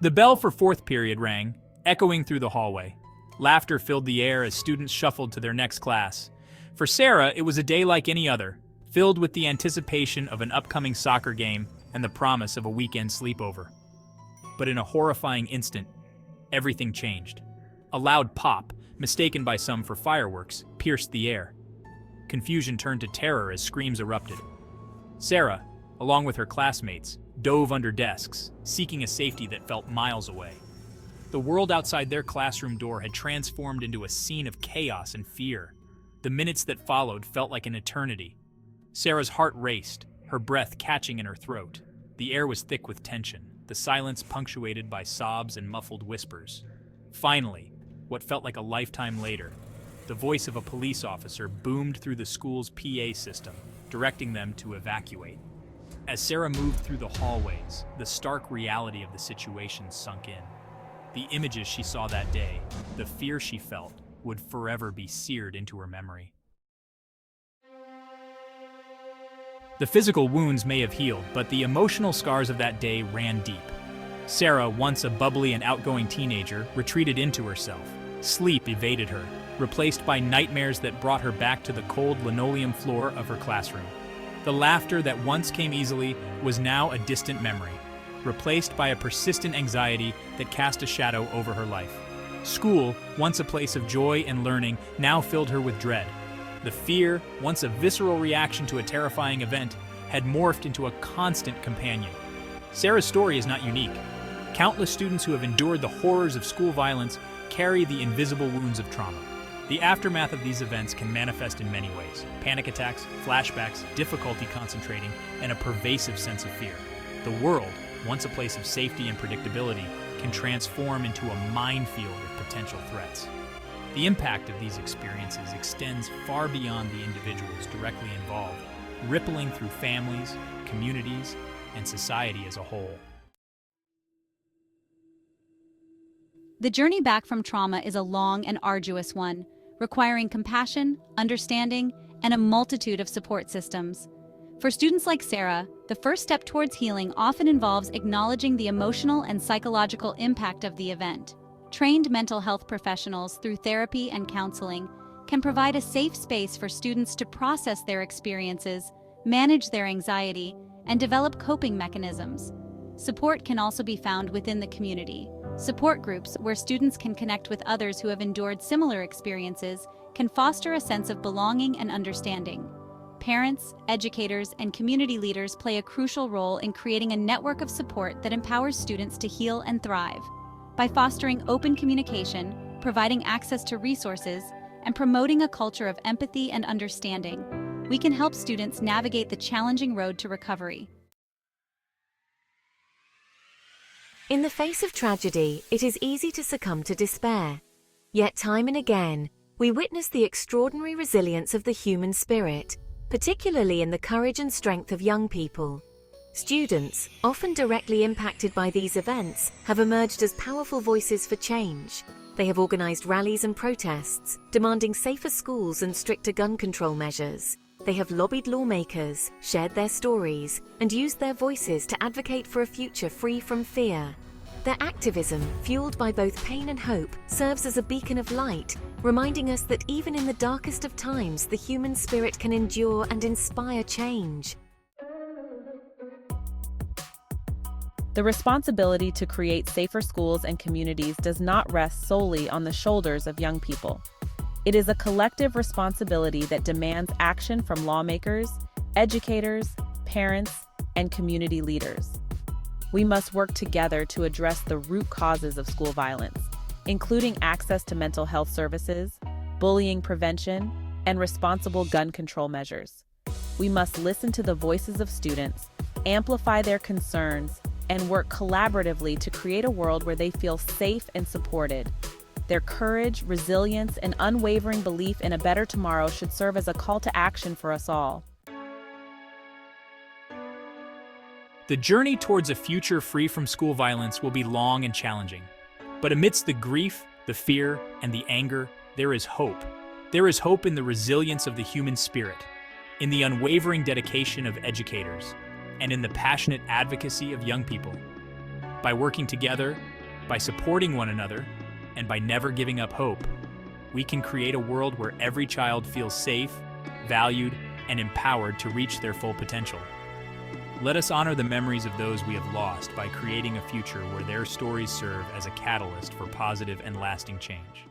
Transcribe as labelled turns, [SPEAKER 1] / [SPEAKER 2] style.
[SPEAKER 1] The bell for fourth period rang, echoing through the hallway. Laughter filled the air as students shuffled to their next class. For Sarah, it was a day like any other, filled with the anticipation of an upcoming soccer game and the promise of a weekend sleepover. But in a horrifying instant, everything changed. A loud pop, mistaken by some for fireworks, pierced the air. Confusion turned to terror as screams erupted. Sarah, along with her classmates, dove under desks, seeking a safety that felt miles away. The world outside their classroom door had transformed into a scene of chaos and fear. The minutes that followed felt like an eternity. Sarah's heart raced, her breath catching in her throat. The air was thick with tension, the silence punctuated by sobs and muffled whispers. Finally, what felt like a lifetime later, the voice of a police officer boomed through the school's PA system, directing them to evacuate. As Sarah moved through the hallways, the stark reality of the situation sunk in. The images she saw that day, the fear she felt, would forever be seared into her memory. The physical wounds may have healed, but the emotional scars of that day ran deep. Sarah, once a bubbly and outgoing teenager, retreated into herself. Sleep evaded her, replaced by nightmares that brought her back to the cold linoleum floor of her classroom. The laughter that once came easily was now a distant memory, replaced by a persistent anxiety that cast a shadow over her life. School, once a place of joy and learning, now filled her with dread. The fear, once a visceral reaction to a terrifying event, had morphed into a constant companion. Sarah's story is not unique. Countless students who have endured the horrors of school violence carry the invisible wounds of trauma. The aftermath of these events can manifest in many ways: panic attacks, flashbacks, difficulty concentrating, and a pervasive sense of fear. The world, once a place of safety and predictability, can transform into a minefield of potential threats. The impact of these experiences extends far beyond the individuals directly involved, rippling through families, communities, and society as a whole.
[SPEAKER 2] The journey back from trauma is a long and arduous one, requiring compassion, understanding, and a multitude of support systems. For students like Sarah, the first step towards healing often involves acknowledging the emotional and psychological impact of the event. Trained mental health professionals, through therapy and counseling, can provide a safe space for students to process their experiences, manage their anxiety, and develop coping mechanisms. Support can also be found within the community. Support groups, where students can connect with others who have endured similar experiences, can foster a sense of belonging and understanding. Parents, educators, and community leaders play a crucial role in creating a network of support that empowers students to heal and thrive. By fostering open communication, providing access to resources, and promoting a culture of empathy and understanding, we can help students navigate the challenging road to recovery.
[SPEAKER 3] In the face of tragedy, it is easy to succumb to despair. Yet time and again, we witness the extraordinary resilience of the human spirit, particularly in the courage and strength of young people. Students, often directly impacted by these events, have emerged as powerful voices for change. They have organized rallies and protests, demanding safer schools and stricter gun control measures. They have lobbied lawmakers, shared their stories, and used their voices to advocate for a future free from fear. Their activism, fueled by both pain and hope, serves as a beacon of light, reminding us that even in the darkest of times, the human spirit can endure and inspire change.
[SPEAKER 4] The responsibility to create safer schools and communities does not rest solely on the shoulders of young people. It is a collective responsibility that demands action from lawmakers, educators, parents, and community leaders. We must work together to address the root causes of school violence, including access to mental health services, bullying prevention, and responsible gun control measures. We must listen to the voices of students, amplify their concerns, and work collaboratively to create a world where they feel safe and supported. Their courage, resilience, and unwavering belief in a better tomorrow should serve as a call to action for us all.
[SPEAKER 1] The journey towards a future free from school violence will be long and challenging. But amidst the grief, the fear, and the anger, there is hope. There is hope in the resilience of the human spirit, in the unwavering dedication of educators, and in the passionate advocacy of young people. By working together, By supporting one another, and by never giving up hope, we can create a world where every child feels safe, valued, and empowered to reach their full potential. Let us honor the memories of those we have lost by creating a future where their stories serve as a catalyst for positive and lasting change.